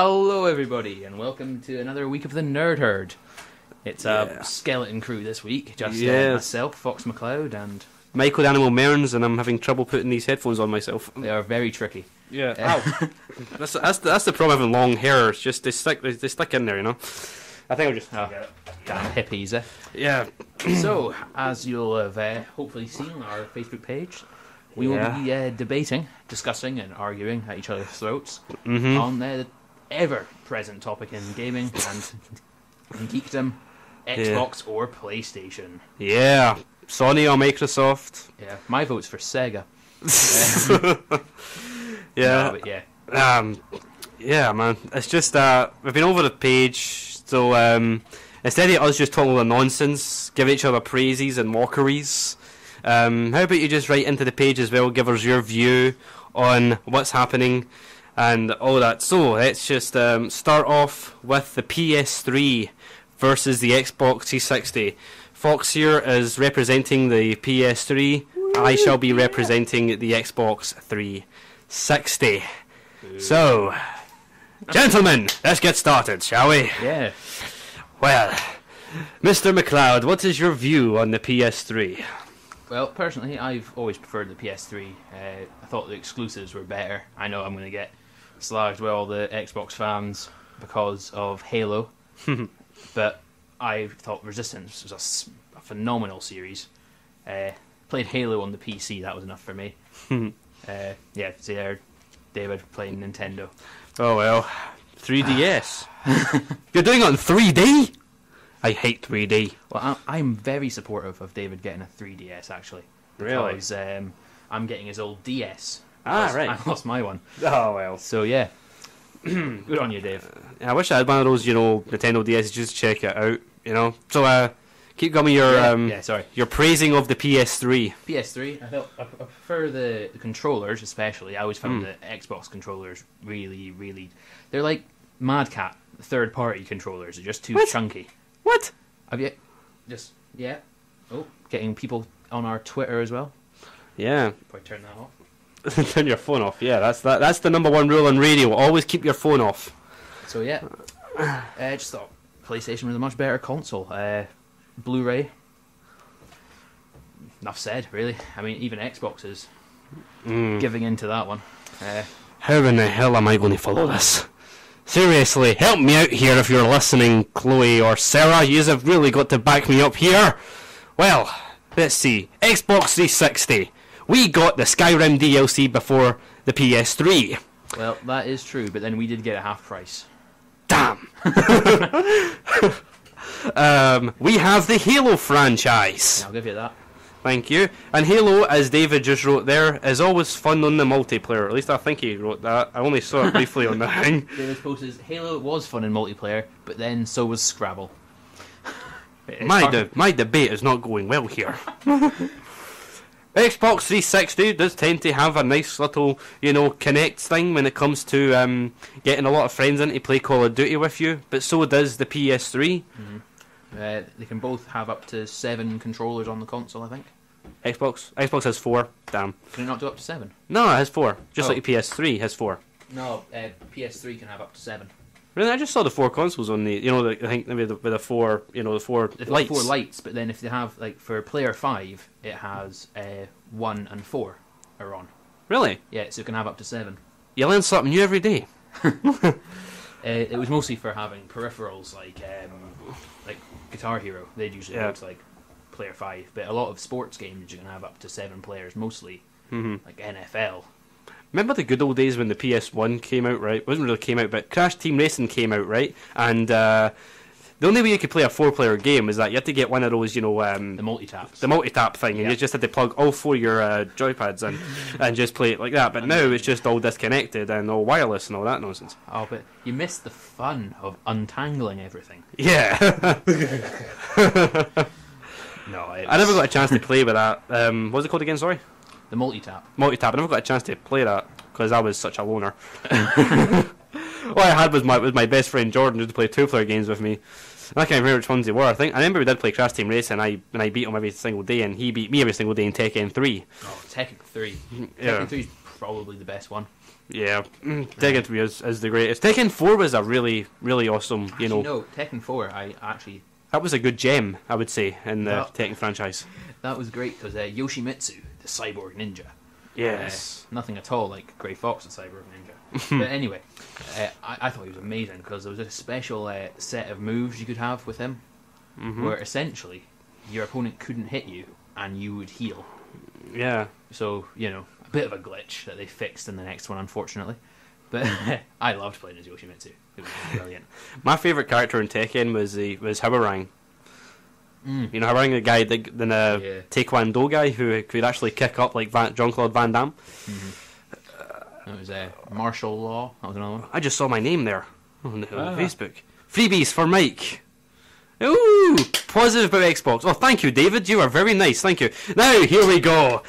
Hello, everybody, and welcome to another week of the Nerd Herd. It's a skeleton crew this week. Just myself, Fox McCloud, and Michael the Animal Mearns, and I'm having trouble putting these headphones on myself. They are very tricky. Yeah. Ow. That's the problem having long hair. It's just they stick in there, you know. I think I'll just damn hippies, eh? Yeah. So, as you'll have hopefully seen on our Facebook page, we will be debating, discussing, and arguing at each other's throats on the ever-present topic in gaming and in geekdom, Xbox or PlayStation. Yeah. Sony or Microsoft. Yeah. My vote's for Sega. Yeah. No, but yeah. Yeah, man. It's just we've been over the page, so instead of us just talking about nonsense, giving each other praises and mockeries, how about you just write into the page as well, give us your view on what's happening and all that. So let's just start off with the PS3 versus the Xbox 360. Fox here is representing the PS3. Woo! I shall be representing the Xbox 360. Ooh. So, gentlemen, let's get started, shall we? Yeah. Well, Mr. McLeod, what is your view on the PS3? Well, personally, I've always preferred the PS3. I thought the exclusives were better. I know I'm going to get slagged by all the Xbox fans because of Halo, but I thought Resistance was a phenomenal series. Played Halo on the PC, that was enough for me. Yeah, see there, David playing Nintendo. Oh well, 3DS. You're doing it on 3D? I hate 3D. Well, I'm very supportive of David getting a 3DS, actually. Really? Because I'm getting his old DS. Right. I lost my one. Oh, well. So, yeah. Good on you, Dave. I wish I had one of those, Nintendo DS. Just check it out, So, keep going your your praising of the PS3. PS3, I prefer the controllers, especially. I always found the Xbox controllers really, really... They're like Mad Cat third-party controllers. They're just too chunky. What? Have you... Just... Yeah. Oh, getting people on our Twitter as well. Yeah. Probably turn that off. Turn your phone off. Yeah, that's the number one rule on radio. Always keep your phone off. So yeah, just thought PlayStation was a much better console. Blu-ray. Enough said, really. I mean, even Xbox is giving in to that one. How in the hell am I going to follow this? Seriously, help me out here if you're listening, Chloe or Sarah. You have really got to back me up here. Well, let's see. Xbox 360. We got the Skyrim DLC before the PS3. Well, that is true, but then we did get a half price. Damn! We have the Halo franchise. I'll give you that. Thank you. And Halo, as David just wrote there, is always fun on the multiplayer. At least I think he wrote that. I only saw it briefly on the thing. David's post is, Halo was fun in multiplayer, but then so was Scrabble. My debate is not going well here. Xbox 360 does tend to have a nice little, connect thing when it comes to getting a lot of friends in to play Call of Duty with you, but so does the PS3. They can both have up to 7 controllers on the console, I think. Xbox has 4. Damn. Can it not do up to 7? No, it has 4. Just like the PS3 has 4. No, PS3 can have up to 7. Really, I just saw the 4 consoles on the, I think maybe with the 4, the 4 lights. 4 lights, but then if they have, for player 5, it has 1 and 4 are on. Really? Yeah, so it can have up to 7. You learn something new every day. It was mostly for having peripherals like Guitar Hero. They'd usually use player 5, but a lot of sports games you can have up to 7 players, mostly like NFL. Remember the good old days when the PS1 came out, right? It wasn't really came out, but Crash Team Racing came out, right? And the only way you could play a 4-player game is that you had to get one of those, the multi-taps. The multi-tap thing, and you just had to plug all 4 of your joypads in and just play it like that. But now it's just all disconnected and all wireless and all that nonsense. Oh, but you missed the fun of untangling everything. Yeah. No, I never got a chance to play with that. What was it called again, sorry? The multi-tap. Multi-tap. I never got a chance to play that because I was such a loner. All I had was my best friend Jordan just to play 2-player games with me. I can't remember which ones they were. I remember we did play Crash Team Racing, and I beat him every single day, and he beat me every single day in Tekken 3. Oh, Tekken 3. Yeah. Tekken 3 is probably the best one. Yeah, Tekken 3 is the greatest. Tekken 4 was a really, really awesome, No, Tekken 4, that was a good gem, I would say, in the Tekken franchise. That was great, because Yoshimitsu, the cyborg ninja. Yes. Nothing at all like Grey Fox, the cyborg ninja. But anyway, I thought he was amazing, because there was a special set of moves you could have with him, where essentially your opponent couldn't hit you, and you would heal. Yeah. So, a bit of a glitch that they fixed in the next one, unfortunately. But I loved playing as Yoshimitsu. It was brilliant. My favourite character in Tekken was Hwoarang. You know, Hwoarang, the guy, the Taekwondo guy who could actually kick up like Jean-Claude Van Damme. It was Martial Law. That was another one. I just saw my name there on Facebook. Freebies for Mike. Ooh, positive about Xbox. Oh, thank you, David. You are very nice. Thank you. Now, here we go.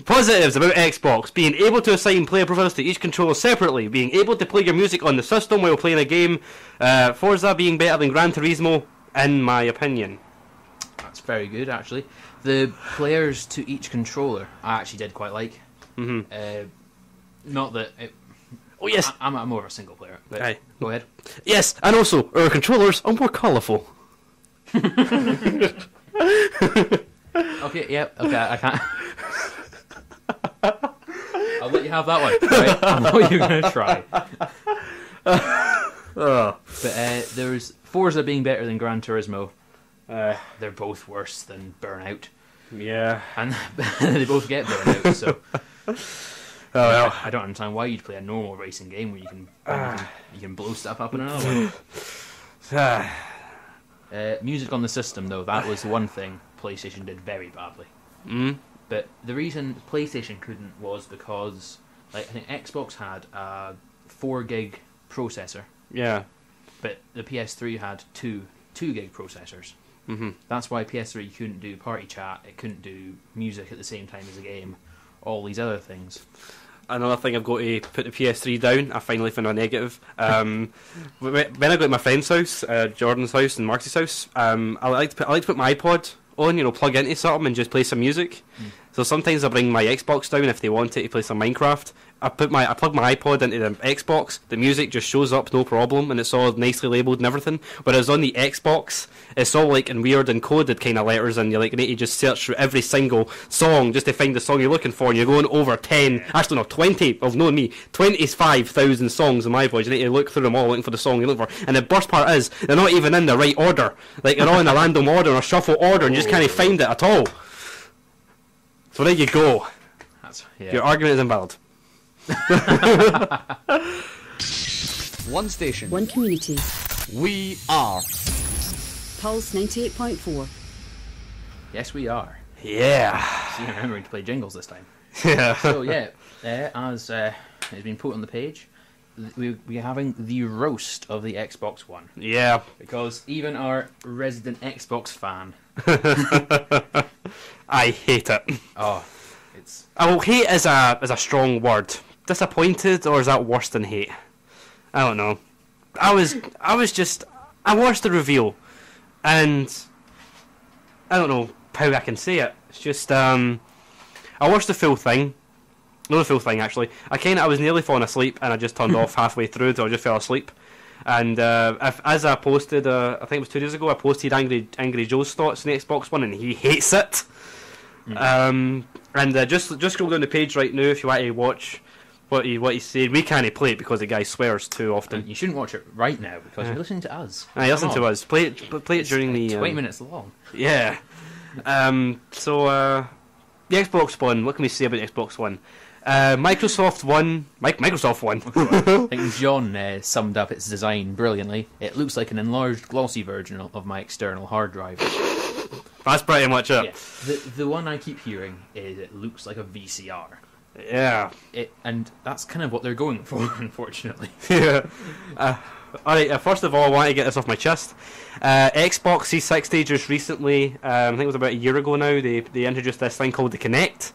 Positives about Xbox. Being able to assign player profiles to each controller separately. Being able to play your music on the system while playing a game. Forza being better than Gran Turismo, in my opinion. That's very good, actually. The players to each controller, I actually did quite like. Not that... Oh, yes. I'm more of a single player. But Aye. Go ahead. Yes, and also, our controllers are more colourful. Okay, yep, okay, I can't. I'll let you have that one. Right? I know you're going to try. But there's Forza being better than Gran Turismo. They're both worse than Burnout. Yeah. And they both get Burnout, so... Oh, well. I don't understand why you'd play a normal racing game where you can blow stuff up in another one. Music on the system, though, that was one thing PlayStation did very badly. But the reason PlayStation couldn't was because, I think Xbox had a 4 gig processor. Yeah. But the PS3 had two gig processors. That's why PS3 couldn't do party chat, it couldn't do music at the same time as a game, all these other things. Another thing I've got to put the PS3 down, I finally found a negative. When I go to my friend's house, Jordan's house and Mark's house, I like to put my iPod on, plug into something and just play some music. So sometimes I bring my Xbox down if they want it to play some Minecraft. I plug my iPod into the Xbox, the music just shows up no problem, and it's all nicely labelled and everything. Whereas on the Xbox, it's all in weird encoded kind of letters, and you need to just search through every single song just to find the song you're looking for, and you're going over 25,000 songs on my iPod. You need to look through them all looking for the song you're looking for. And the worst part is, they're not even in the right order. They're all in a random order or shuffle order, and you just can't find it at all. So there you go. Your argument is invalid. One station. One community. We are Pulse 98.4. Yes, we are. Yeah. See, I'm remembering to play jingles this time. Yeah. So, as has been put on the page, we're having the roast of the Xbox One. Yeah. Because even our resident Xbox fan... I hate it. Oh, it's... Well, hate is a strong word. Disappointed, or is that worse than hate? I don't know. I watched the reveal, and I don't know how I can say it. It's just I watched the full thing. Not the full thing, actually. I was nearly falling asleep, and I just turned off halfway through, so I just fell asleep. And as I posted, I think it was 2 days ago, I posted Angry Joe's thoughts on the Xbox One, and he hates it. And just scroll down the page right now if you want to watch what he said. We can't play it because the guy swears too often. You shouldn't watch it right now because you're listening to us. Listen to us. Play it during the 20 minutes long. Yeah. So the Xbox One. What can we say about the Xbox One? Microsoft One. I think John summed up its design brilliantly. It looks like an enlarged, glossy version of my external hard drive. That's pretty much it. Yeah. The one I keep hearing is it looks like a VCR. Yeah. And that's kind of what they're going for, unfortunately. Yeah. Alright, first of all, I want to get this off my chest. Xbox 360 just recently, I think it was about a year ago now, they introduced this thing called the Kinect,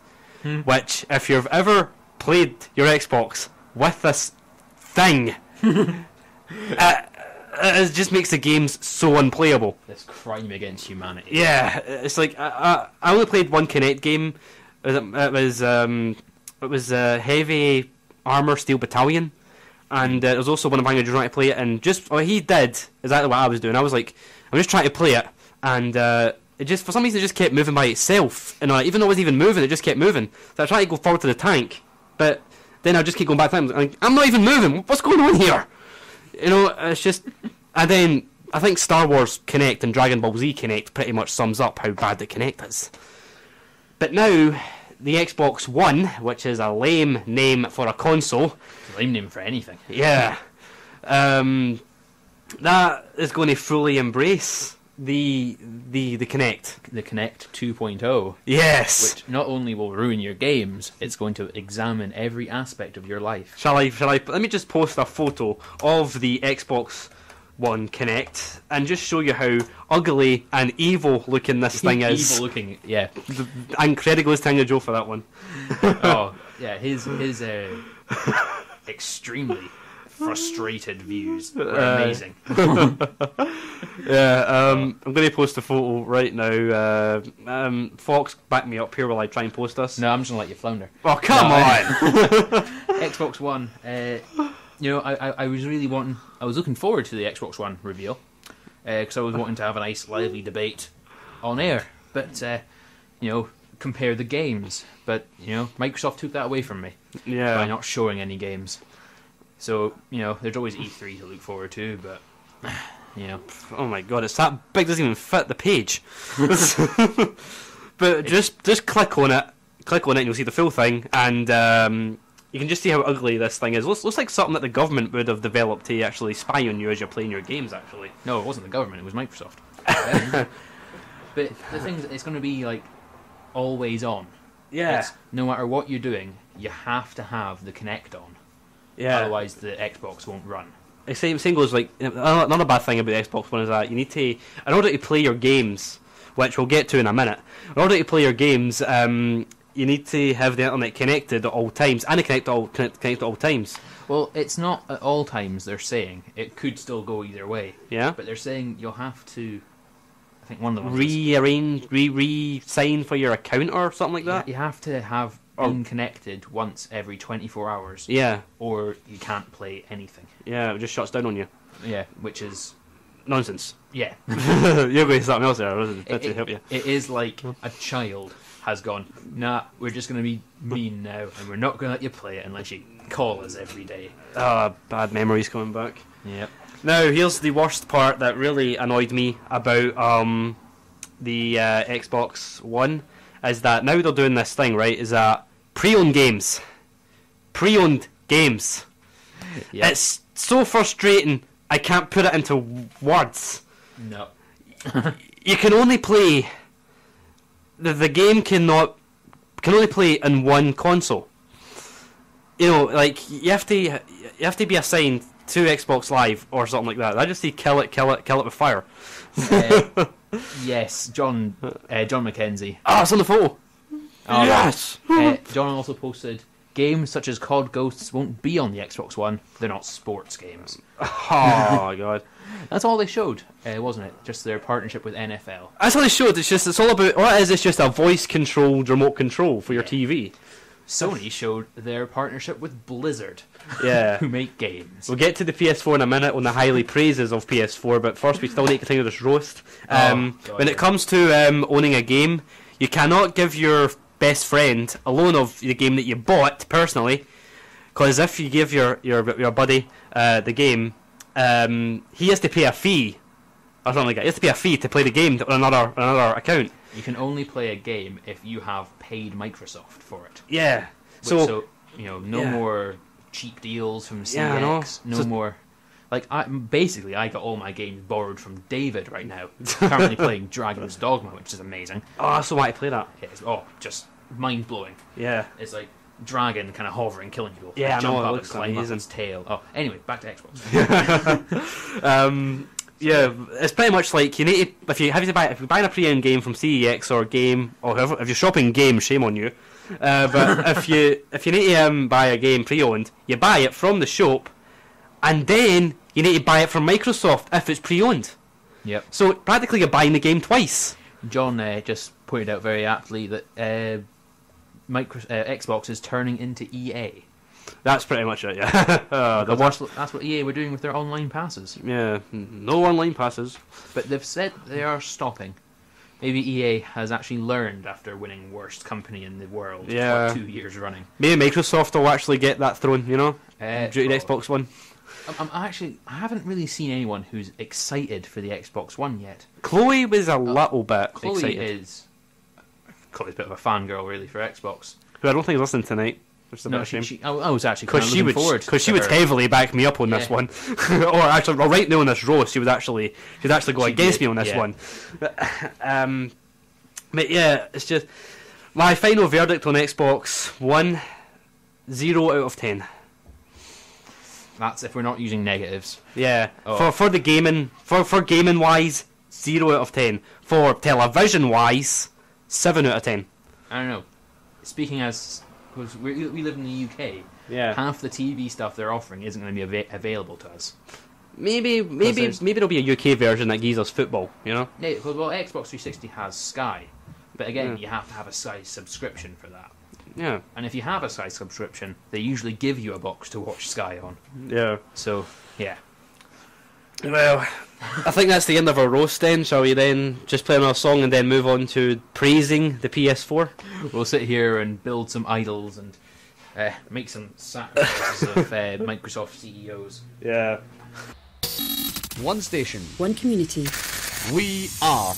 which, if you've ever played your Xbox with this thing, it just makes the games so unplayable. This crime against humanity. Yeah, it's like, I only played one Kinect game. It was Heavy Armour Steel Battalion, and there was also one of mine trying to play it, and just what he did exactly what I was doing. I was like, I'm just trying to play it, and it just for some reason it just kept moving by itself, and even though it wasn't even moving, it just kept moving. So I tried to go forward to the tank, but then I just keep going back. I'm not even moving. What's going on here? It's just, and then I think Star Wars Kinect and Dragon Ball Z Kinect pretty much sums up how bad the Kinect is. But now, the Xbox One, which is a lame name for a console. Lame name for anything. Yeah. That is going to fully embrace the Kinect. The Kinect 2.0. Yes. Which not only will ruin your games, it's going to examine every aspect of your life. Shall I? Let me just post a photo of the Xbox One Kinect and just show you how ugly and evil looking this thing is. Evil looking, yeah. And credit goes to Joe for that one. Oh, yeah, his extremely frustrated views were amazing. Yeah, I'm going to post a photo right now. Fox, back me up here while I try and post this. No, I'm just going to let you flounder. Oh, come on! Xbox One, I was looking forward to the Xbox One reveal, because I was wanting to have a nice lively debate on air, but, compare the games. But, Microsoft took that away from me by not showing any games. So, there's always E3 to look forward to, but, Oh my god, it's that big, doesn't even fit the page. But just click on it and you'll see the full thing, and you can just see how ugly this thing is. Looks like something that the government would have developed to actually spy on you as you're playing your games, actually. No, it wasn't the government, it was Microsoft. But the thing is, it's going to be, always on. Yeah. No matter what you're doing, you have to have the Kinect on. Yeah. Otherwise, the Xbox won't run. Same goes, another bad thing about the Xbox One is that you need to, in order to play your games, which we'll get to in a minute, in order to play your games, you need to have the internet connected at all times, and connect at all times. Well, it's not at all times, they're saying. It could still go either way. Yeah? But they're saying you'll have to, I think one of them re-sign for your account or something like that? You have to have been connected once every 24 hours. Yeah. Or you can't play anything. Yeah, it just shuts down on you. Yeah, which is... nonsense. Yeah. You're going to something else there, to help you. It is like a child has gone, nah, we're just going to be mean now, and we're not going to let you play it unless you call us every day. Bad memories coming back. Yep. Now, here's the worst part that really annoyed me about the Xbox One, is that now they're doing this thing, right, is that pre-owned games. Yep. It's so frustrating, I can't put it into words. No. You can only play... The game can only play in one console. You have to be assigned to Xbox Live or something like that. I just say kill it with fire. Yes, John McKenzie. It's on the photo. Oh, yes! John also posted, games such as COD Ghosts won't be on the Xbox One. They're not sports games. Oh my god. That's all they showed, wasn't it? Just their partnership with NFL. That's all they showed. It's all about... What it is, it's just a voice-controlled remote control for your TV. Sony showed their partnership with Blizzard. Yeah. Who make games. We'll get to the PS4 in a minute on the highly praises of PS4, but first we still need to continue this roast. When it comes to owning a game, you cannot give your best friend a loan of the game that you bought personally, because if you give your buddy the game, he has to pay a fee or something like that. He has to pay a fee to play the game on another account. You can only play a game if you have paid Microsoft for it. Yeah. So no more cheap deals from CX. No more. I got all my games borrowed from David right now. Currently playing Dragon's Dogma, which is amazing. Oh, I so want to play that. It's just mind blowing. Yeah. It's like dragon kind of hovering, killing people. Yeah, I know. Jump It up looks and climb up amazing. its tail. Oh, anyway, back to Xbox. Yeah, it's pretty much like you need to, if you're buying a pre-owned game from CEX or Game or whoever, if you're shopping Game, shame on you. But if you need to buy a game pre-owned, you buy it from the shop, and then you need to buy it from Microsoft if it's pre-owned. Yep. So practically you're buying the game twice. John just pointed out very aptly that Xbox is turning into EA. That's pretty much it. Yeah. The Because worst. that's what EA were doing with their online passes. Yeah. No online passes. But they've said they are stopping. Maybe EA has actually learned after winning worst company in the world Yeah. for 2 years running. Maybe Microsoft will actually get that thrown. You know, due to the oh. Xbox One. I haven't really seen anyone who's excited for the Xbox One yet. Chloe was a little bit Chloe excited. Chloe's a bit of a fangirl, really, for Xbox. Who I don't think is listening tonight. Which is a bit No, of a shame. I was actually kind Because of she looking would, forward. because she to would her. heavily back me up on this Yeah. one, or actually, well, right now on this roast, she'd actually go She against did, me on this yeah. one. But yeah, it's just my final verdict on Xbox One: 0 out of 10. That's if we're not using negatives. Yeah, Oh. for the gaming, for gaming wise, 0 out of 10. For television wise, 7 out of 10. I don't know. Speaking as because we live in the UK, Yeah, half the TV stuff they're offering isn't going to be available to us. maybe there's- there'll be a UK version that gives us football. You know. Yeah, well, Xbox 360 has Sky, but again, Yeah. you have to have a Sky subscription for that. Yeah, And if you have a Sky subscription, they usually give you a box to watch Sky on. yeah. So, yeah. Well, I think that's the end of our roast then. Shall we then just play another song and then move on to praising the PS4? We'll sit here and build some idols and make some sacrifices of Microsoft CEOs. Yeah. One station. One community. We are.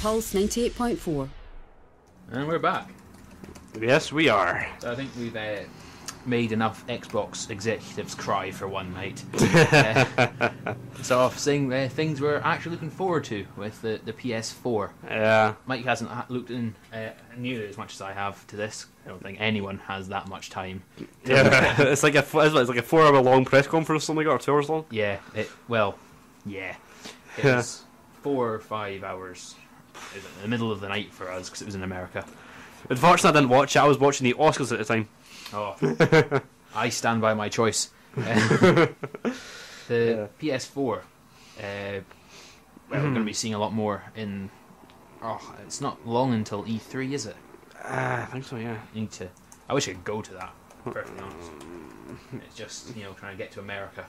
Pulse 98.4. And we're back. Yes, we are. So I think we've made enough Xbox executives cry for one night. So off saying things we're actually looking forward to with the PS4. Yeah. Mike hasn't looked in nearly as much as I have to this. I don't think anyone has that much time. Yeah. It's like a 4-hour long press conference, something like that, or 2 hours long. Yeah, it Yeah. was 4 or 5 hours. It was in the middle of the night for us because it was in America. Unfortunately, I didn't watch it. I was watching the Oscars at the time. Oh, I stand by my choice. The PS4. Well, we're going to be seeing a lot more in. Oh, it's not long until E3, is it? I think so, yeah. You need to. I wish I could go to that. Perfectly honest. It's just trying to get to America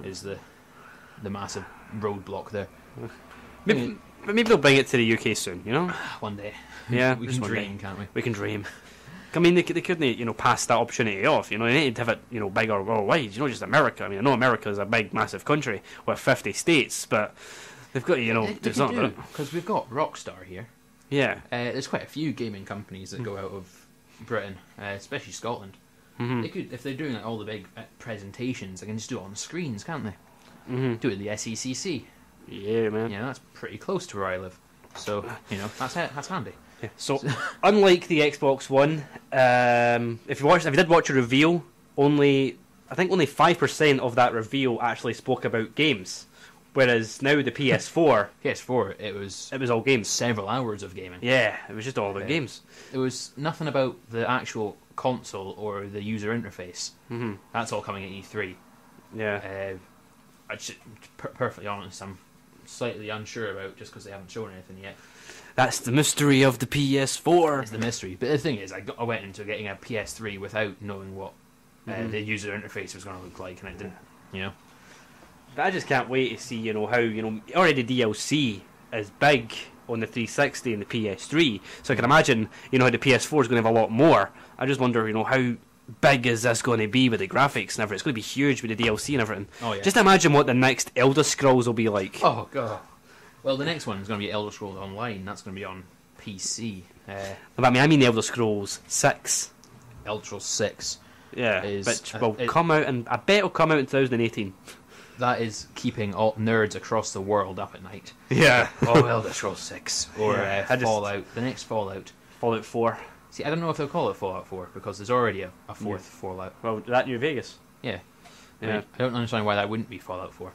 is the massive roadblock there. Maybe they'll bring it to the UK soon, you know? One day. Yeah, we just can one day. dream, can't we? We can dream. I mean, they couldn't, pass that opportunity off. They need to have it, bigger worldwide. Just America. I mean, I know America is a big, massive country with 50 states, but they've got to, do something about it. Because we've got Rockstar here. Yeah. There's quite a few gaming companies that go out of Britain, especially Scotland. Mm-hmm. They could, if they're doing all the big presentations, they can just do it on the screens, can't they? Mm-hmm. Do it at the SECC. Yeah, man. Yeah, that's pretty close to where I live. So that's handy. Yeah. So, unlike the Xbox One, if you did watch a reveal, I think only 5% of that reveal actually spoke about games, whereas now the PS4, PS4, it was all games. several hours of gaming. Yeah, it was just all about games. There was nothing about the actual console or the user interface. Mm-hmm. That's all coming at E3. Yeah. Perfectly honest, I'm slightly unsure about just because they haven't shown anything yet. That's the mystery of the PS4. It's the mystery. But the thing is, I went into getting a PS3 without knowing what the user interface was going to look like, and it didn't. But I just can't wait to see, how, already DLC is big on the 360 and the PS3. So I can imagine, how the PS4 is going to have a lot more. I just wonder, how big is this going to be with the graphics and everything? It's going to be huge with the DLC and everything. Oh, yeah. Just imagine what the next Elder Scrolls will be like. Oh, God. Well, the next one is going to be Elder Scrolls Online. That's going to be on PC. I mean the Elder Scrolls 6. Elder Scrolls 6. Yeah, Is- which will come out, and I bet it'll come out in 2018. That is keeping all nerds across the world up at night. Yeah. Oh, Elder Scrolls 6. Or Yeah, I just- Fallout. The next Fallout. Fallout 4. See, I don't know if they'll call it Fallout 4, because there's already a fourth Fallout. Well, that New Vegas. Yeah. Yeah. I don't understand why that wouldn't be Fallout 4.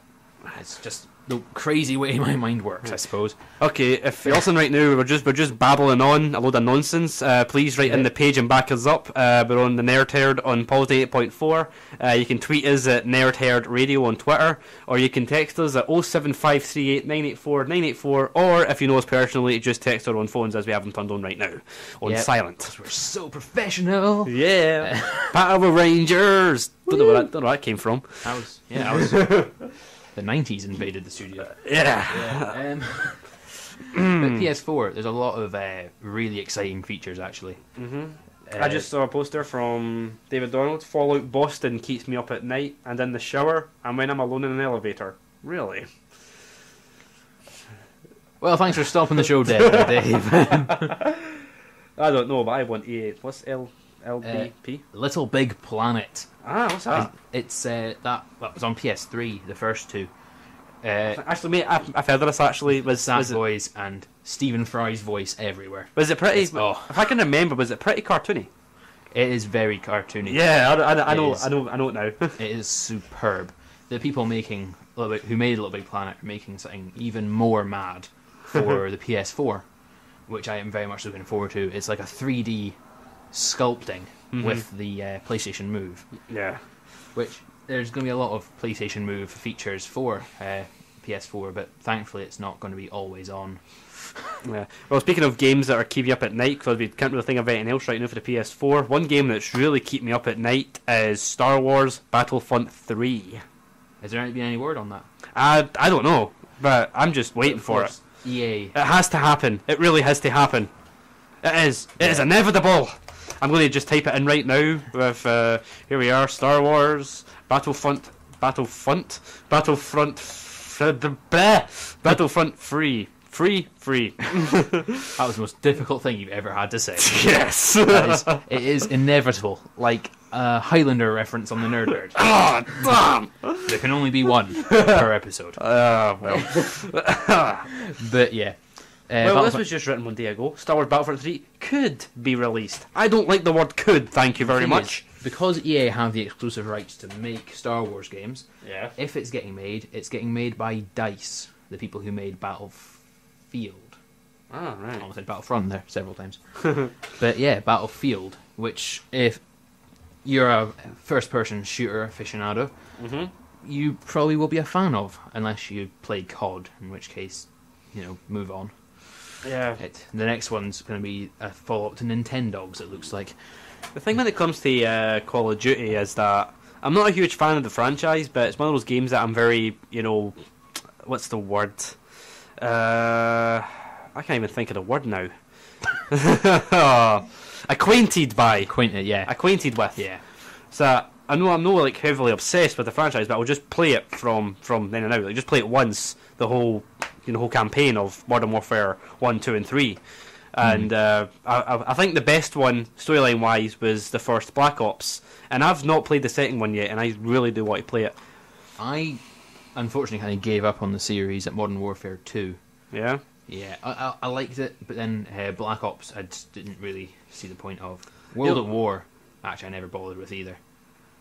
It's just the crazy way my mind works, I suppose. Okay, if you're listening right now, we're just babbling on a load of nonsense. Please write in the page and back us up. We're on the Nerd Herd on Pulse 8.4. You can tweet us at Nerd Herd Radio on Twitter, or you can text us at 07538 984 984, or if you know us personally, just text our own phones as we have them turned on right now on silent. We're so professional. Yeah, Power Rangers. Don't know where that came from. I was. The 90s invaded the studio. Yeah. But PS4, there's a lot of really exciting features, actually. I just saw a poster from David Donald. Fallout Boston keeps me up at night and in the shower and when I'm alone in an elevator. Really? Well, thanks for stopping the show dead, Dave. I don't know, but I want EA. What's LBP? Little Big Planet. Ah, what's that? It's that was on PS3, the first two. Actually, mate, I've heard of this. Actually, was that it, voice and Stephen Fry's voice everywhere. was it pretty? If I can remember, was it pretty cartoony? It is very cartoony. Yeah, I know it now. It is superb. The people making who made Little Big Planet are making something even more mad for the PS4, which I am very much looking forward to. It's like a 3D sculpting with the PlayStation Move. Yeah. Which there's going to be a lot of PlayStation Move features for PS4, but thankfully it's not going to be always on. Yeah. Well, speaking of games that are keeping you up at night, because we can't really think of anything else right now for the PS4, one game that's really keeping me up at night is Star Wars Battlefront 3. Has there been any word on that? I don't know, but I'm just waiting for it. EA. It has to happen. It really has to happen. It is. It is inevitable. I'm going to just type it in right now with, here we are, Star Wars, Battlefront 3. Free. That was the most difficult thing you've ever had to say. Yes. It is inevitable. Like a Highlander reference on the Nerd Herd. Oh, damn. There can only be one per episode. Well. But yeah. Well, this was just written one day ago. Star Wars Battlefront 3 could be released. I don't like the word could, thank you very much. Because EA have the exclusive rights to make Star Wars games, Yeah. if it's getting made by DICE, the people who made Battlefield. Oh, right. I almost said Battlefront there several times. But yeah, Battlefield, which if you're a first-person shooter aficionado, you probably will be a fan of, unless you play COD, in which case, move on. Yeah. The next one's going to be a follow-up to Nintendogs, it looks like. The thing when it comes to Call of Duty is that I'm not a huge fan of the franchise, but it's one of those games that I'm very, what's the word? I can't even think of the word now. Acquainted with. Yeah. So I know I'm not like heavily obsessed with the franchise, but I'll just play it from then and out. Like just play it once, the whole whole campaign of Modern Warfare 1, 2, and 3. And I think the best one, storyline wise, was the first Black Ops. And I've not played the second one yet, and I really do want to play it. I unfortunately kind of gave up on the series at Modern Warfare 2. Yeah? Yeah, I liked it, but then Black Ops I just didn't really see the point of. World at War, actually I never bothered with either.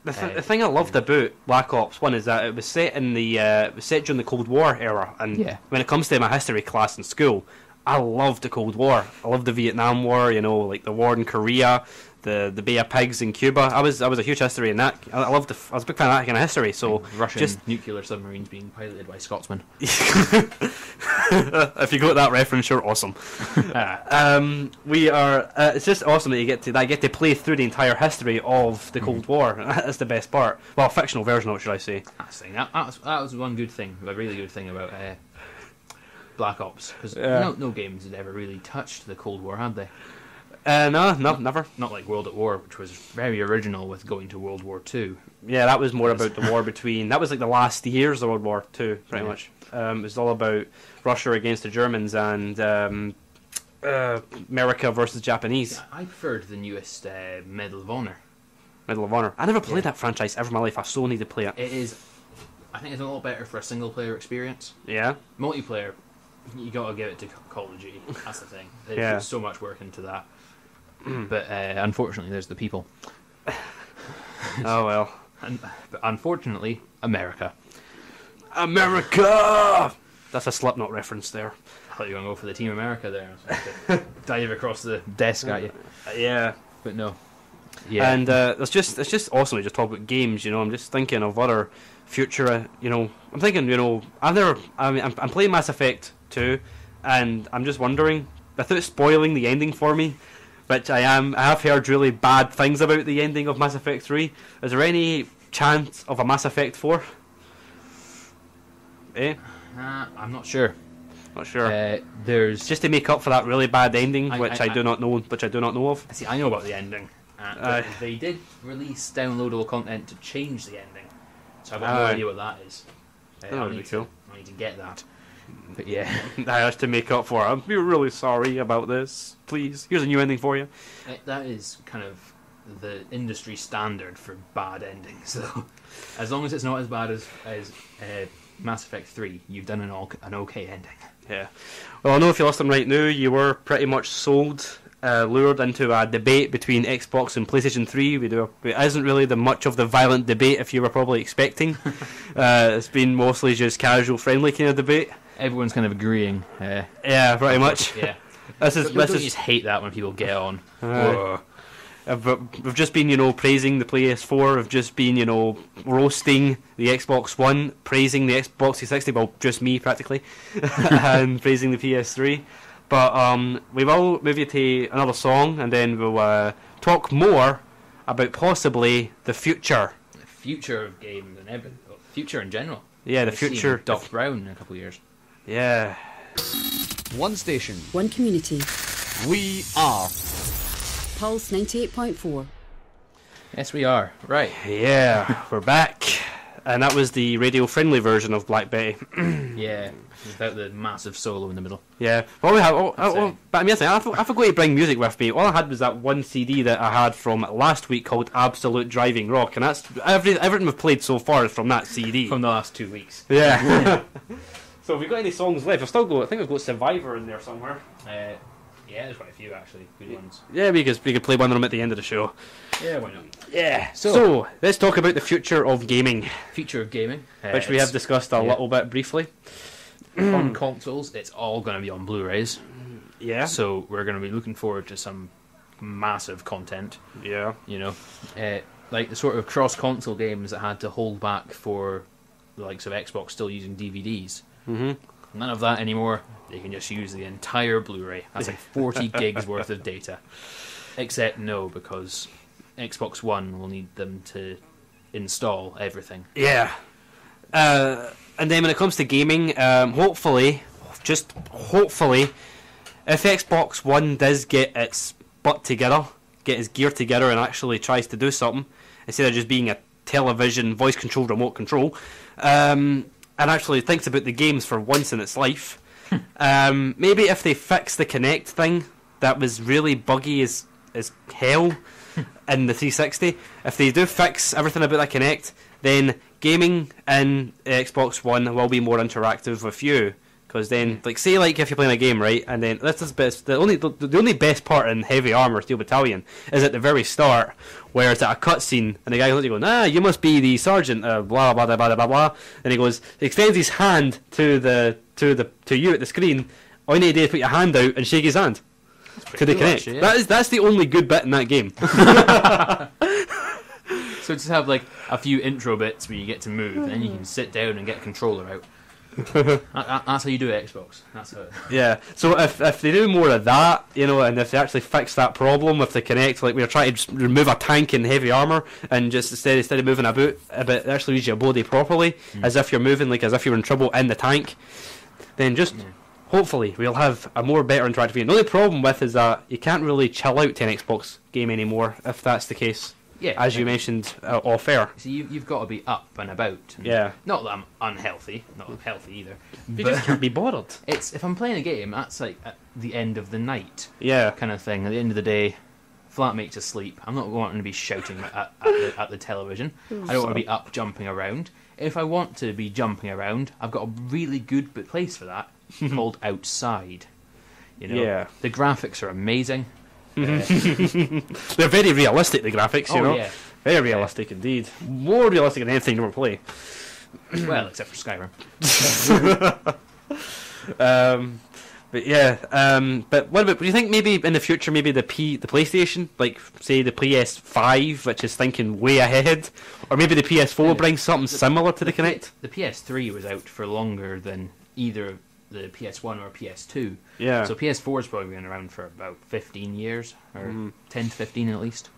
The thing I loved about Black Ops 1 is that it was set in it was set during the Cold War era, and when it comes to my history class in school, I loved the Cold War. I loved the Vietnam War, like the war in Korea, the Bay of Pigs in Cuba. I was a huge history in that. I was a big fan of that kind of history. So Russian nuclear submarines being piloted by Scotsmen. If you got that reference, you're awesome. We are. It's just awesome that I get to play through the entire history of the Cold War. That's the best part. Well, fictional version of it, should I say? That was one good thing, a really good thing about Black Ops, because no games had ever really touched the Cold War, had they? No, never. Not like World at War, which was very original with going to World War II. Yeah, that was more about the war between... That was like the last years of World War II, pretty much. It was all about Russia against the Germans and America versus Japanese. I preferred the newest Medal of Honor. Medal of Honor. I never played that franchise ever in my life. I so need to play it. It is... I think it's a lot better for a single-player experience. Yeah? Multiplayer, you got to give it to Call of Duty. That's the thing. They put so much work into that. But unfortunately, there's the people. Oh well. But unfortunately, America. America! That's a Slipknot reference there. I thought you were going to go for the Team America there. I was going to dive across the desk at you. Yeah. But no. Yeah. And it's just awesome to just talk about games, you know. I'm just thinking of other future, you know. I'm thinking, you know, I'm playing Mass Effect 2, and I'm just wondering, without spoiling the ending for me, which I have heard really bad things about the ending of Mass Effect 3. Is there any chance of a Mass Effect 4? I'm not sure. Not sure. There's Just to make up for that really bad ending, which I I- do not know of. See, I know about the ending. But they did release downloadable content to change the ending, so I've got no idea what that is. That would be cool. I need to get that. But yeah, That's to make up for it. I'm really sorry about this. Please, here's a new ending for you. that is kind of the industry standard for bad endings. So, as long as it's not as bad as Mass Effect 3, you've done an okay ending. Yeah. Well, I know if you're listening right now, you were pretty much sold, lured into a debate between Xbox and PlayStation 3. It isn't really much of the violent debate if you were probably expecting. It's been mostly just casual, friendly kind of debate. Everyone's kind of agreeing. Yeah, pretty much. Yeah. This Don't you is just hate that when people get on? We've just been, you know, praising the PS4. We've just been, you know, roasting the Xbox One, praising the Xbox 360. Well, just me practically, and praising the PS3. But we will move you to another song, and then we'll talk more about possibly the future. The future of games and everything. Future in general. Yeah, the We've seen future. Doc Brown in a couple of years. Yeah. One station. One community. We are. Pulse 98.4. Yes, we are. Right. Yeah, we're back. And that was the radio-friendly version of Black Betty. Yeah. Without the massive solo in the middle. Yeah. Well, we have. That's it. But I mean, I forgot to bring music with me. All I had was that one CD that I had from last week called Absolute Driving Rock, and that's everything we've played so far is from that CD. From the last 2 weeks. Yeah. So, have we got any songs left? I think we've got Survivor in there somewhere. Yeah, there's quite a few actually. Good ones. Yeah, we could play one of them at the end of the show. Yeah, why not? Yeah. So let's talk about the future of gaming, Future of gaming. which we have discussed a little bit briefly. on consoles. It's all going to be on Blu-rays. Yeah. So we're going to be looking forward to some massive content. Yeah. You know, like the sort of cross-console games that had to hold back for the likes of Xbox still using DVDs. Mm-hmm. None of that anymore. They can just use the entire Blu-ray. That's like 40 gigs worth of data. Except no, because Xbox One will need them to install everything. Yeah. And then when it comes to gaming, hopefully, if Xbox One does get its butt together, get its gear together and actually tries to do something, instead of just being a television, voice-controlled remote control, and actually thinks about the games for once in its life, maybe if they fix the Kinect thing that was really buggy as hell in the 360, if they do fix everything about that Kinect, then gaming in Xbox One will be more interactive with you. Because then, if you're playing a game, right, and then this is best. The only best part in Heavy Armor Steel Battalion is at the very start, where it's at a cutscene, and the guy goes, you must be the sergeant, blah blah blah blah blah blah, and he extends his hand to you at the screen. All you need to do is put your hand out and shake his hand to the cool, Kinect. actually, yeah. That's the only good bit in that game. So just have like a few intro bits where you get to move, and then you can sit down and get a controller out. That's how you do it, Xbox. That's how. Yeah. So if they do more of that, and if they actually fix that problem with the Kinect, like we were trying to just remove a tank in Heavy Armor and just instead of moving about a bit, actually use your body properly, as if you're moving, as if you're in trouble in the tank, then just hopefully we'll have a more better interactive game. The only problem with is that you can't really chill out to an Xbox game anymore if that's the case. Yeah, as you mentioned off air. So you've got to be up and about. And Yeah. Not that I'm unhealthy, not healthy either. You just can't be bothered. It's if I'm playing a game, that's like at the end of the night Yeah. kind of thing. At the end of the day, flatmate's asleep. I'm not wanting to be shouting at the television. I don't want to be up jumping around. If I want to be jumping around, I've got a really good place for that called outside. Yeah. The graphics are amazing. They're very realistic, the graphics, Oh, you know. yeah. Very realistic indeed. More realistic than anything you ever play. Well, except for Skyrim. But yeah, but what about? Do you think maybe in the future, maybe the PlayStation, like say the PS5, which is thinking way ahead, or maybe the PS4 will bring something similar to the Kinect? The PS3 was out for longer than either the PS1 or PS2. Yeah. So PS4 has probably been around for about 15 years, or 10 to 15 at least.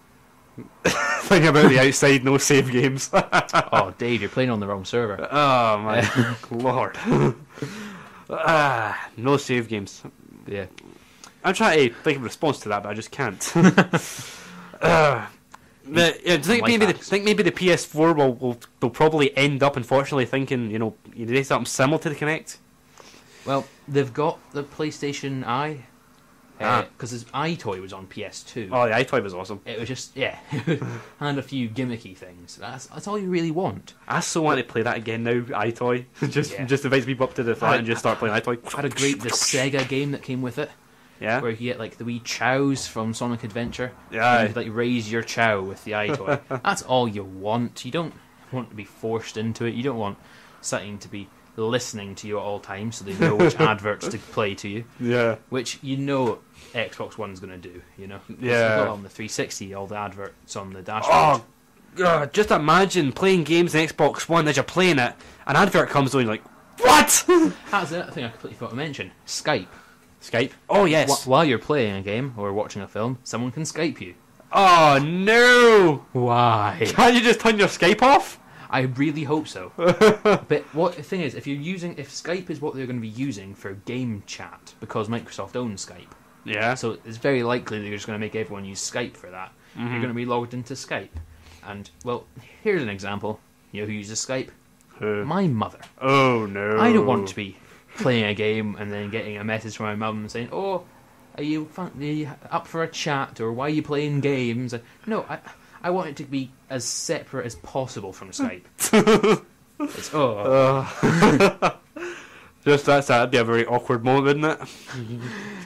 Thinking about the outside, no save games. Oh, Dave, you're playing on the wrong server. Oh my lord. No save games. Yeah. I'm trying to think of a response to that, but I just can't. But, yeah, do you think maybe the PS4 will probably end up, unfortunately, thinking you need something similar to the Kinect? Well, they've got the PlayStation Eye, because his iToy was on PS2. Oh, the iToy was awesome. It was just and a few gimmicky things. That's all you really want. I so want to play that again now. iToy just invites people up to the flat and just start playing iToy. Had a great the Sega game that came with it. Yeah. Where you get like the wee chows from Sonic Adventure. Yeah. And you like raise your chow with the iToy. That's all you want. You don't want to be forced into it. You don't want something to be listening to you at all times so they know which adverts to play to you. Yeah. Which Xbox One's going to do, Yeah. You've got on the 360, all the adverts on the dashboard. Oh, God, just imagine playing games on Xbox One as you're playing it, an advert comes on, you're like, what? That's the other thing I completely forgot to mention. Skype. Skype? Oh, yes. While you're playing a game or watching a film, someone can Skype you. Oh, no. Why? Can't you just turn your Skype off? I really hope so. But what the thing is, if Skype is what they're going to be using for game chat, because Microsoft owns Skype, Yeah. so it's very likely they're just going to make everyone use Skype for that. You're going to be logged into Skype, and well, here's an example. You know who uses Skype? Who? My mother. Oh, no. I don't want to be playing a game and then getting a message from my mum saying, "Oh, are you up for a chat?" or "Why are you playing games?" No, I want it to be as separate as possible from Skype. That'd be a very awkward moment, wouldn't it?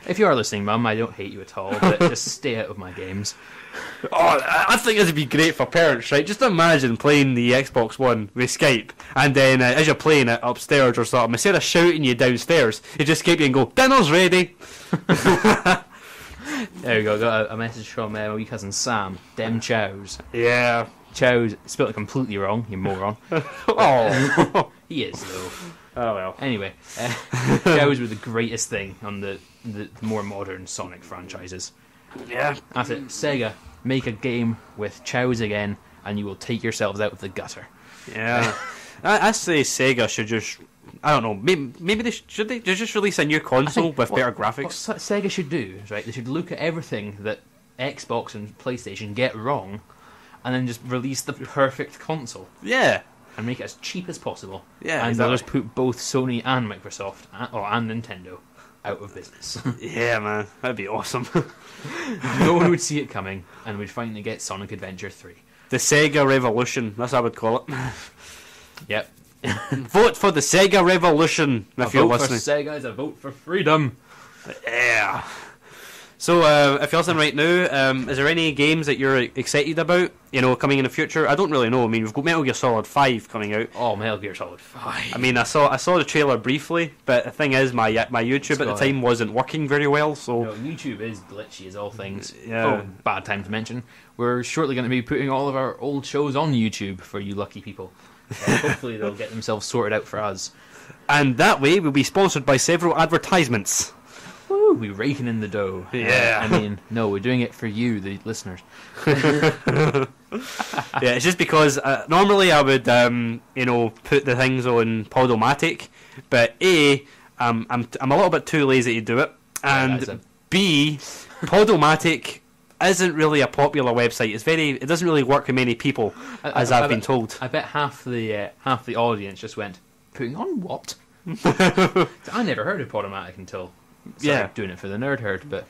If you are listening, Mum, I don't hate you at all, but just stay out of my games. Oh, I think this would be great for parents, right? Just imagine playing the Xbox One with Skype, and then as you're playing it upstairs or something, instead of shouting you downstairs, you just Skype you and go, "Dinner's ready." There we go, got a message from my wee cousin Sam. Dem chows. Yeah. Chows, spelled it completely wrong, you moron. Oh. He is, though. Oh, well. Anyway, chows were the greatest thing on the more modern Sonic franchises. Yeah. That's it. Sega, make a game with chows again, and you will take yourselves out of the gutter. Yeah. I say Sega should just... I don't know. Maybe they should they just release a new console with better graphics? What Sega should do is, right, they should look at everything that Xbox and PlayStation get wrong, and then just release the perfect console Yeah. and make it as cheap as possible. Yeah, and exactly. they'll just put both Sony and Microsoft and Nintendo out of business. Yeah, man. That'd be awesome. No one would see it coming, and we'd finally get Sonic Adventure 3. The Sega Revolution. That's what I would call it. Yep. Vote for the Sega Revolution if you're A vote listening. for Sega is a vote for freedom. Yeah. So, if you're listening right now, is there any games that you're excited about, coming in the future? I don't really know. I mean, we've got Metal Gear Solid 5 coming out. Oh, Metal Gear Solid 5. I mean, I saw the trailer briefly, but the thing is, my YouTube at the time wasn't working very well, so... No, YouTube is glitchy as all things. Yeah. Oh, bad time to mention. We're shortly going to be putting all of our old shows on YouTube for you lucky people. Hopefully they'll get themselves sorted out for us. And that way, we'll be sponsored by several advertisements. Woo, we're raking in the dough. Yeah. I mean, no, we're doing it for you, the listeners. Yeah, it's just because normally I would, put the things on Podomatic, but A, I'm a little bit too lazy to do it, and B, Podomatic isn't really a popular website. It doesn't really work with many people, as I've been told. I bet half the audience just went, putting on what? I never heard of Podomatic until doing it for the Nerd Herd, but...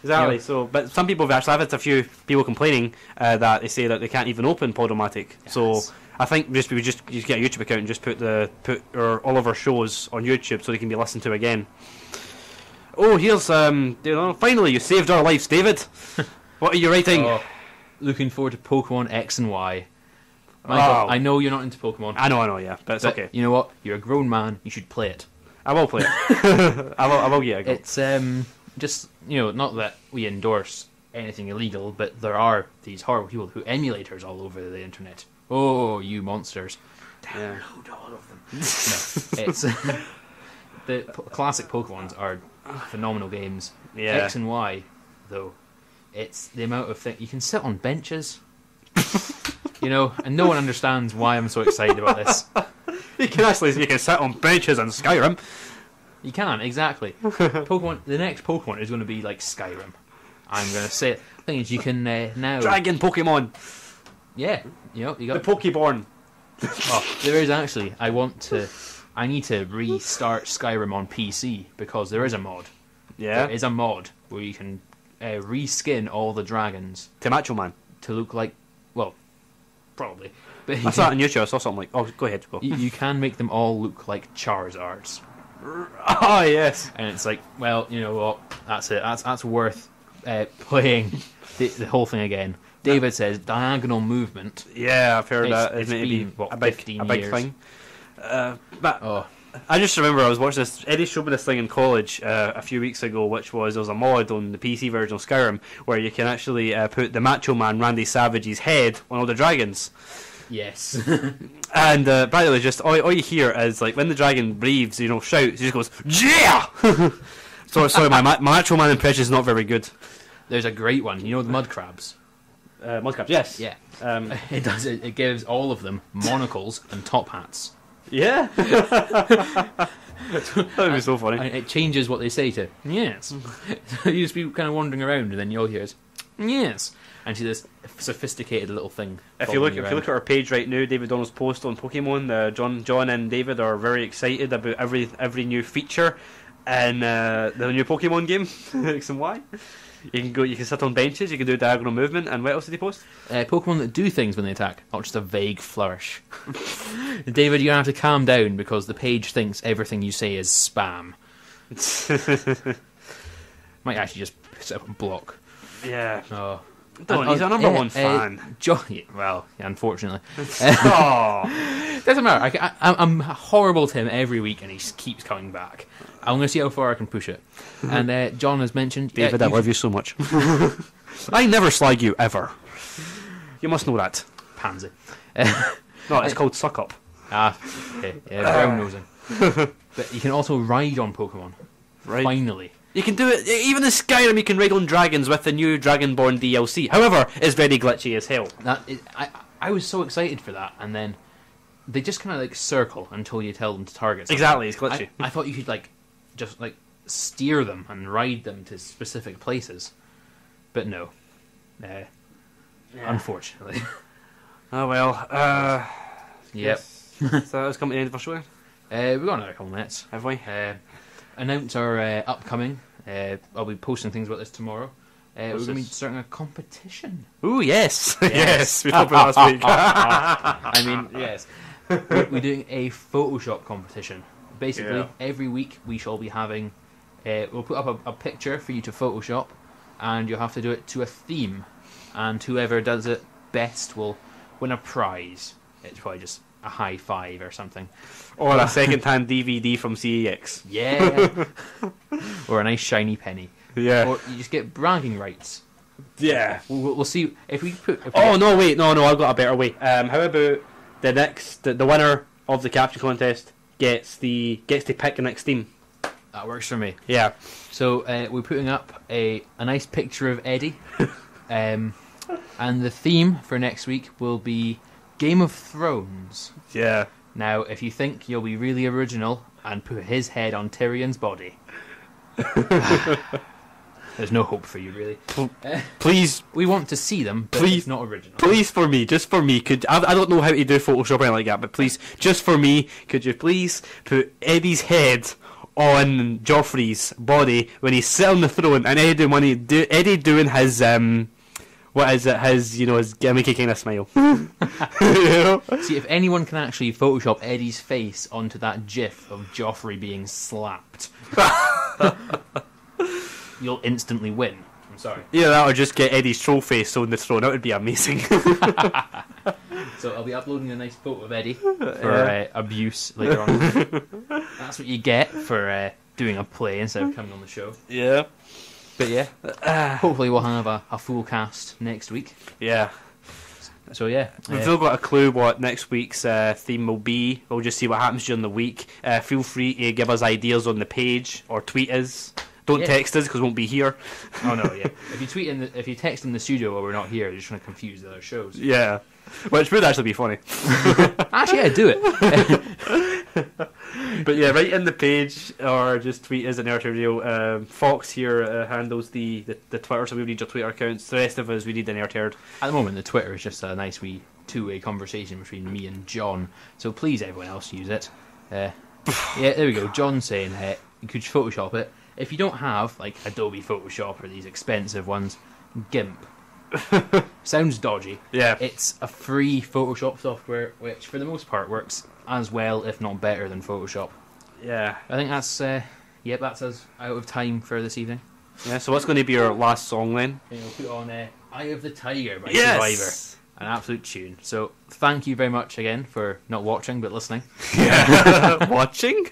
Exactly. So, but some people have actually, I've had a few people complaining that they say that they can't even open Podomatic. Yes. So I think we just get a YouTube account and just put all of our shows on YouTube so they can be listened to again. Oh, here's finally you saved our lives, David. What are you writing? Looking forward to Pokemon X and Y. Michael, Oh. I know you're not into Pokemon. I know, yeah, but it's But okay. you know what? You're a grown man. You should play it. I will play it. I will get a go. It's just not that we endorse anything illegal, but there are these horrible people who emulators all over the internet. Oh, you monsters! Yeah. Download all of them. No, it's classic Pokemons are phenomenal games. Yeah. X and Y, though, it's the amount of things you can sit on benches. And no one understands why I'm so excited about this. You can sit on benches in Skyrim. You can, exactly. Pokemon. The next Pokemon is going to be like Skyrim. I'm going to say it. The thing is, you can now. Dragon Pokemon. Yeah, you The got. Pokeborn. There is actually. I need to restart Skyrim on PC because there is a mod. Yeah. There is a mod where you can reskin all the dragons To Macho Man. to look like. Well, probably. But I saw it on YouTube. I saw something like, oh, go ahead, go. you can make them all look like Charizards. Oh, yes. And it's like, well, you know what? That's it. That's worth playing the whole thing again. David says diagonal movement. Yeah, I've heard that. It's Isn't it be been, what, a big 15 thing? But Oh, I just remember I was watching this. Eddie showed me this thing in college a few weeks ago, which was there was a mod on the PC version of Skyrim where you can actually put the Macho Man Randy Savage's head on all the dragons. yes. And by the way, just all you hear is like when the dragon breathes, shouts. He just goes, "Yeah!" Sorry, my Macho Man impression is not very good. There's a great one. You know the mud crabs? Mudcrabs, yes. Yeah. Um, It does. It gives all of them monocles and top hats. yeah. That would be so funny. And it changes what they say to yes. You just be kind of wandering around, and then you'll hear is yes, and see this sophisticated little thing. If you look at our page right now, David Donald's post on Pokemon, John and David are very excited about every new feature in the new Pokemon game, X and Y. You can sit on benches, you can do diagonal movement, and what else did he post? Pokemon that do things when they attack, not just a vague flourish. David, you're going to have to calm down because the page thinks everything you say is spam. Might actually just set up a block. Yeah. Oh. Don't, he's our number one fan. Well, yeah, unfortunately. Oh. Doesn't matter. I'm horrible to him every week and he keeps coming back. I'm going to see how far I can push it. And John has mentioned... David, I love you so much. I never slag you, ever. You must know that. Pansy. No, it's called Suck Up. Okay. Yeah, brown nosing. But you can also ride on Pokemon. Right. Finally. You can do it, even in Skyrim you can ride on dragons with the new Dragonborn DLC. However, it's very glitchy as hell. I was so excited for that, and then they just kind of like circle until you tell them to target something. Exactly, it's glitchy. I thought you could just steer them and ride them to specific places. But no. Unfortunately. Oh well, Yep. So that's come to the end of our show then? We've got another couple minutes. Have we? Announce our upcoming. I'll be posting things about this tomorrow. We're going to be starting a competition. Ooh, yes. Yes, we talked about it last week. I mean, yes. We're doing a Photoshop competition. Basically, Yeah. every week we shall be having... we'll put up a picture for you to Photoshop, and you'll have to do it to a theme. And whoever does it best will win a prize. It's probably just a high five or something. Or a second-hand DVD from CEX. Yeah. Or a nice shiny penny. Yeah. Or you just get bragging rights. Yeah. We'll see if we put... Oh, no, wait. No, I've got a better way. How about the winner of the capture contest gets to pick the next theme? That works for me. Yeah. So we're putting up a nice picture of Eddie. And the theme for next week will be Game of Thrones. Yeah. Now, if you think you'll be really original and put his head on Tyrion's body, there's no hope for you, really. Please, We want to see them, but Please. it's not original. just for me, I don't know how to do Photoshop or anything like that, but please, just for me, could you please put Eddie's head on Joffrey's body when he's sitting on the throne, and Eddie doing his what is it? His gimmicky kind of smile. You know? See, if anyone can actually Photoshop Eddie's face onto that gif of Joffrey being slapped, you'll instantly win. I'm sorry. Yeah, that would just get Eddie's troll face on the throne. That would be amazing. So I'll be uploading a nice photo of Eddie for abuse later on. That's what you get for doing a play instead of coming on the show. Yeah. But yeah, hopefully we'll have a full cast next week. Yeah. So yeah, We've still got a clue what next week's theme will be. We'll just see what happens during the week. Feel free to give us ideas on the page or tweet us. Don't text us because we won't be here. Oh no, yeah. If you text in the studio while we're not here, you're just going to confuse the other shows. Yeah. Which would actually be funny. Actually, yeah, do it. But yeah, write in the page or just tweet us at Nerd Radio. Fox here handles the Twitter, so we need your Twitter accounts. The rest of us, we need the Nerd Herd. At the moment, the Twitter is just a nice wee two-way conversation between me and John. So please, everyone else, use it. Yeah, there we go. John saying, you could Photoshop it. If you don't have like Adobe Photoshop or these expensive ones, GIMP. Sounds dodgy. Yeah. It's a free Photoshop software which for the most part works as well if not better than Photoshop. Yeah. I think that's that's us out of time for this evening. Yeah, so what's going to be your last song then? And we'll put on Eye of the Tiger by Yes! Survivor. An absolute tune. So thank you very much again for not watching but listening. Yeah. Watching?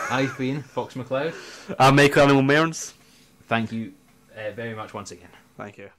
I've been Fox McLeod. I'm Michael Animal Mearns. Thank you very much once again. Thank you.